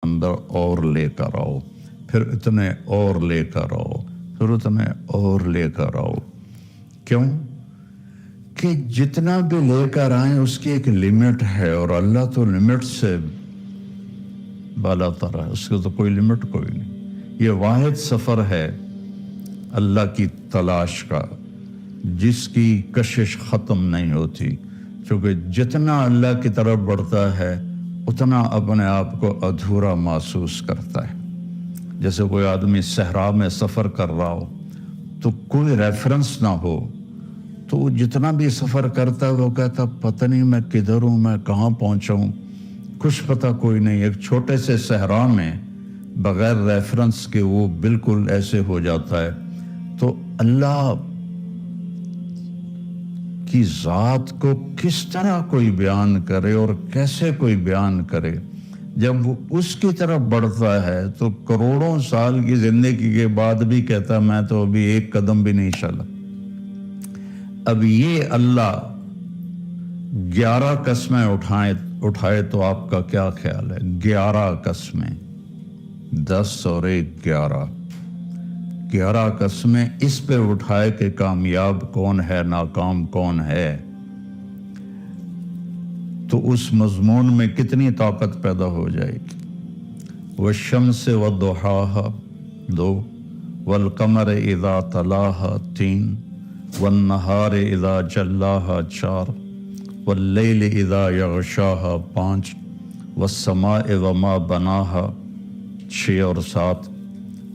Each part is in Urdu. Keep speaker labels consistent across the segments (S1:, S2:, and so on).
S1: اندر اور لے کر آؤ، پھر اتنے اور لے کر آؤ، پھر اتنے اور لے کر آؤ۔ کیوں؟ کہ جتنا بھی لے کر آئیں اس کی ایک لمٹ ہے، اور اللہ تو لمٹ سے بالا تر ہے، اس کی تو کوئی لمٹ کوئی نہیں۔ یہ واحد سفر ہے اللہ کی تلاش کا، جس کی کشش ختم نہیں ہوتی، چونکہ جتنا اللہ کی طرف بڑھتا ہے اتنا اپنے آپ کو ادھورا محسوس کرتا ہے۔ جیسے کوئی آدمی صحرا میں سفر کر رہا ہو تو کوئی ریفرنس نہ ہو، تو وہ جتنا بھی سفر کرتا ہے وہ کہتا پتہ نہیں میں کدھر ہوں، میں کہاں پہنچا ہوں، کچھ پتہ کوئی نہیں۔ ایک چھوٹے سے صحرا میں بغیر ریفرنس کے وہ بالکل ایسے ہو جاتا ہے۔ تو اللہ کی ذات کو کس طرح کوئی بیان کرے اور کیسے کوئی بیان کرے؟ جب وہ اس کی طرف بڑھتا ہے تو کروڑوں سال کی زندگی کے بعد بھی کہتا میں تو ابھی ایک قدم بھی نہیں چلا۔ اب یہ اللہ 11 قسمیں اٹھائے تو آپ کا کیا خیال ہے؟ 11 قسمیں، 10 اور 1 11 قسمیں اس پہ اٹھائے کہ کامیاب کون ہے، ناکام کون ہے، تو اس مضمون میں کتنی طاقت پیدا ہو جائے گی۔ والشمس والضحاها 2، والقمر اذا تلاها 3، والنہار اذا جلاها 4، واللیل اذا یغشاها 5، والسماء وما بناها 6 اور 7،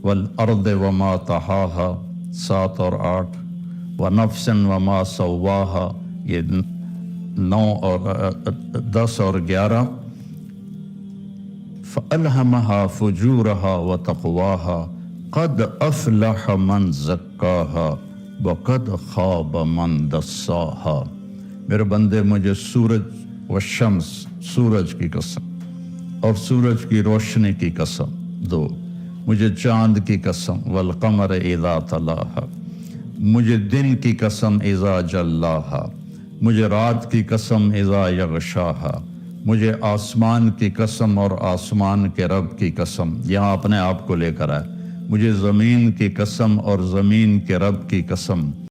S1: والارض وما طحاها 7 اور 8، ونفس وما سواها یہ 9 اور 10 اور 11، فألہمها فجورها وتقواها قد افلح من زکاها وقد خاب من دساها۔ میرے بندے مجھے سورج والشمس، سورج کی قسم اور سورج کی روشنی کی قسم 2، مجھے چاند کی قسم والقمر اذا تلاها، مجھے دن کی قسم اذا جلاها، مجھے رات کی قسم اذا یغشاها، مجھے آسمان کی قسم اور آسمان کے رب کی قسم، یہاں اپنے آپ کو لے کر آئے، مجھے زمین کی قسم اور زمین کے رب کی قسم۔